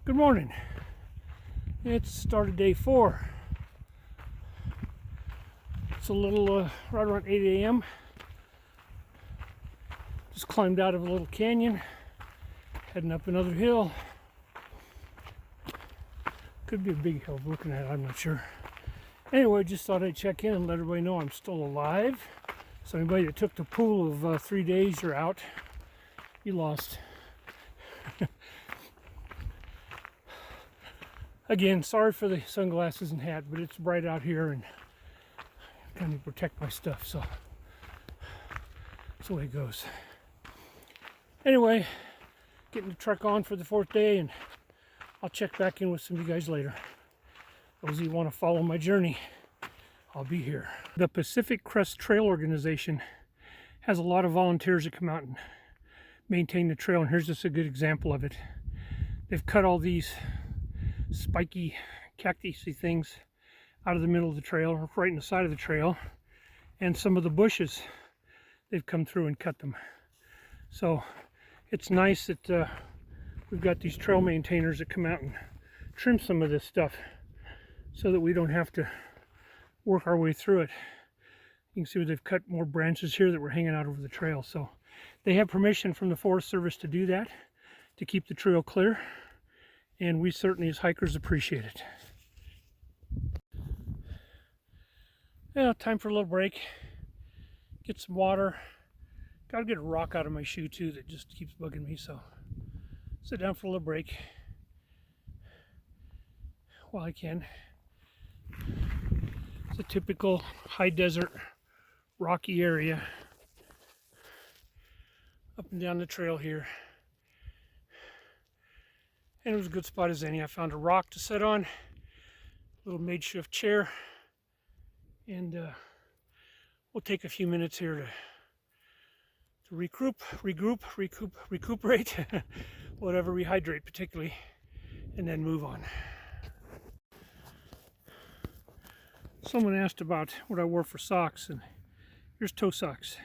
Good morning. It's started day 4. It's a little right around 8 a.m. Just climbed out of a little canyon, heading up another hill. Could be a big hill looking at it, I'm not sure. Anyway, just thought I'd check in and let everybody know I'm still alive. So anybody that took the pool of 3 days, you're out. You lost. Again, sorry for the sunglasses and hat, but it's bright out here and I'm trying to protect my stuff, so that's the way it goes. Anyway, getting the truck on for the 4th day, and I'll check back in with some of you guys later. Those of you who want to follow my journey, I'll be here. The Pacific Crest Trail Organization has a lot of volunteers that come out and maintain the trail, and here's just a good example of it. They've cut all these spiky cactusy things out of the middle of the trail, or right in the side of the trail, and some of the bushes they've come through and cut them. So it's nice that we've got these trail maintainers that come out and trim some of this stuff so that we don't have to work our way through it. You can see where they've cut more branches here that were hanging out over the trail. So they have permission from the Forest Service to do that, to keep the trail clear, and we certainly as hikers appreciate it. Yeah, time for a little break. Get some water. Gotta get a rock out of my shoe too that just keeps bugging me, so sit down for a little break while I can. It's a typical high desert, rocky area up and down the trail here. And it was a good spot as any. I found a rock to sit on, a little makeshift chair, and we'll take a few minutes here to recuperate, whatever, rehydrate particularly, and then move on. Someone asked about what I wore for socks, and here's toe socks.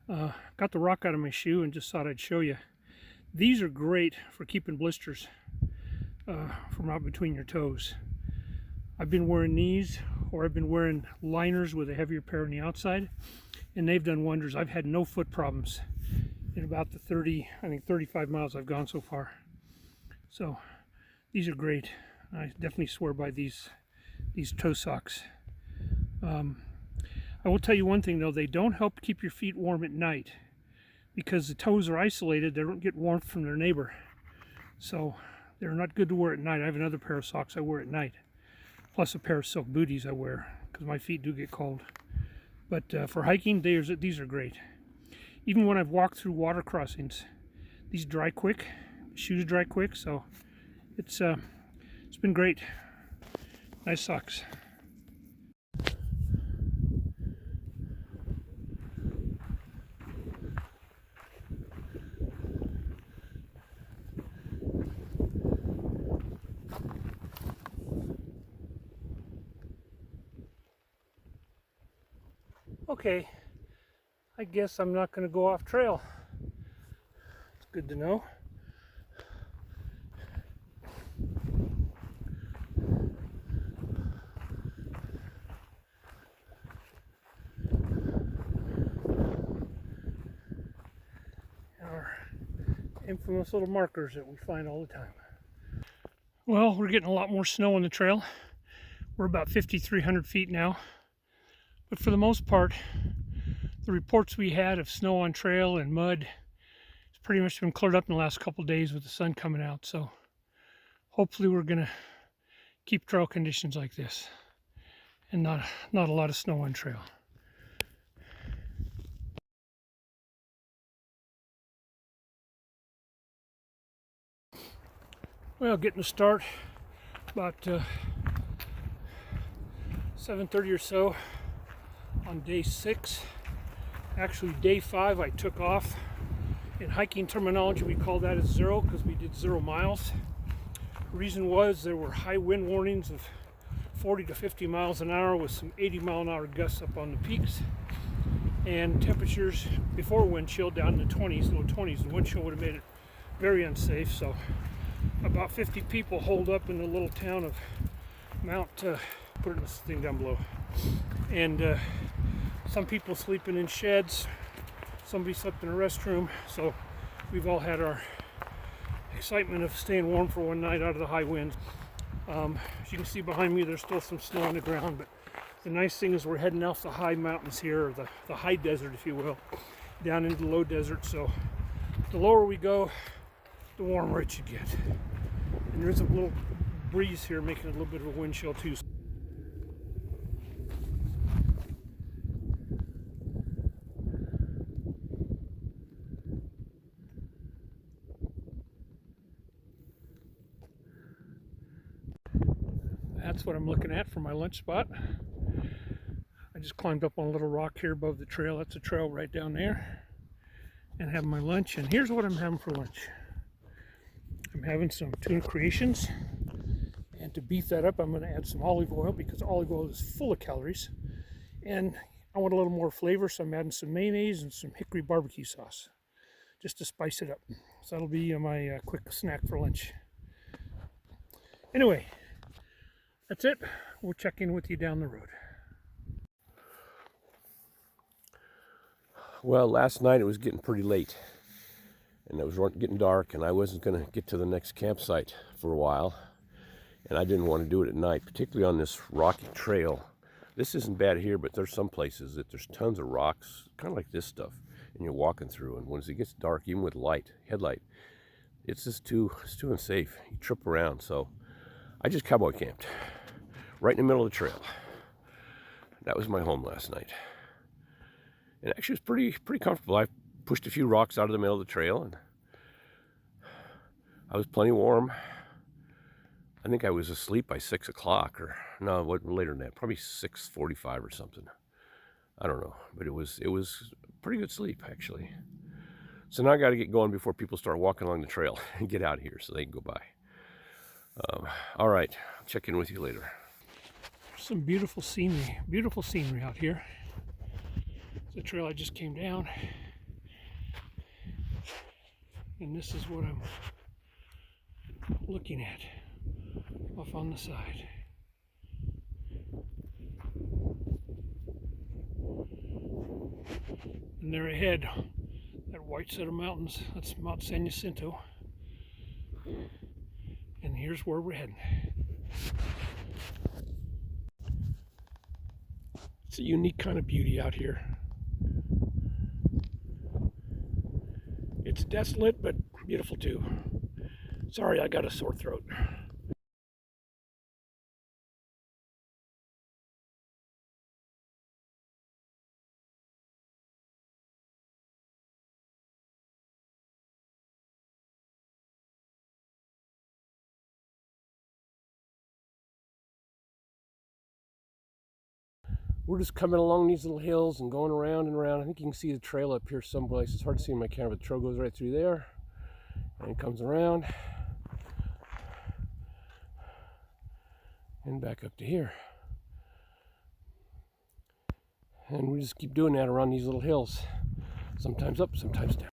Got the rock out of my shoe and just thought I'd show you. These are great for keeping blisters from out between your toes. I've been wearing these, or I've been wearing liners with a heavier pair on the outside, and they've done wonders. I've had no foot problems in about the 35 miles I've gone so far. So these are great. I definitely swear by these toe socks. I will tell you one thing though, they don't help keep your feet warm at night, because the toes are isolated. They don't get warmth from their neighbor, so they're not good to wear at night. I have another pair of socks I wear at night, plus a pair of silk booties I wear because my feet do get cold. But for hiking, these are great. Even when I've walked through water crossings, these dry quick. Shoes dry quick, so it's been great. Nice socks. Okay, I guess I'm not going to go off trail. It's good to know. Our infamous little markers that we find all the time. Well, we're getting a lot more snow on the trail. We're about 5,300 feet now. But for the most part, the reports we had of snow on trail and mud has pretty much been cleared up in the last couple of days with the sun coming out. So hopefully we're going to keep trail conditions like this and not a lot of snow on trail. Well, getting a start about 7:30 or so on day 6. Actually, day 5 I took off. In hiking terminology, we call that a 0 because we did 0 miles. The reason was there were high wind warnings of 40 to 50 miles an hour with some 80 mile an hour gusts up on the peaks, and temperatures before wind chill down in the 20s, low 20s. The wind chill would have made it very unsafe, so about 50 people holed up in the little town of Mount, put this thing down below. And some people sleeping in sheds. Somebody slept in a restroom. So we've all had our excitement of staying warm for one night out of the high winds. As you can see behind me, there's still some snow on the ground, but the nice thing is we're heading off the high mountains here, or the high desert, if you will, down into the low desert. So the lower we go, the warmer it should get. And there's a little breeze here making it a little bit of a wind chill too. That's what I'm looking at for my lunch spot. I just climbed up on a little rock here above the trail. That's a trail right down there. And having my lunch. And here's what I'm having for lunch. I'm having some tuna creations. And to beef that up, I'm going to add some olive oil because olive oil is full of calories. And I want a little more flavor, so I'm adding some mayonnaise and some hickory barbecue sauce just to spice it up. So that'll be my quick snack for lunch. Anyway, that's it. We'll check in with you down the road. Well, last night it was getting pretty late, and it was getting dark, and I wasn't going to get to the next campsite for a while, and I didn't want to do it at night, particularly on this rocky trail. This isn't bad here, but there's some places that there's tons of rocks, kind of like this stuff, and you're walking through, and once it gets dark, even with headlight, it's just too unsafe. You trip around, so I just cowboy camped right in the middle of the trail. That was my home last night. And actually it was pretty comfortable. I pushed a few rocks out of the middle of the trail, and I was plenty warm. I think I was asleep by 6 o'clock, or no, what, later than that, probably 6:45 or something. I don't know, but it was pretty good sleep actually. So now I got to get going before people start walking along the trail and get out of here so they can go by. All right, I'll check in with you later. Some beautiful scenery out here. The trail I just came down, and this is what I'm looking at off on the side. And there ahead, that white set of mountains, that's Mount San Jacinto. And here's where we're heading. It's a unique kind of beauty out here. It's desolate, but beautiful too. Sorry, I got a sore throat. We're just coming along these little hills and going around and around. I think you can see the trail up here someplace. It's hard to see in my camera, but the trail goes right through there and it comes around and back up to here. And we just keep doing that around these little hills. Sometimes up, sometimes down.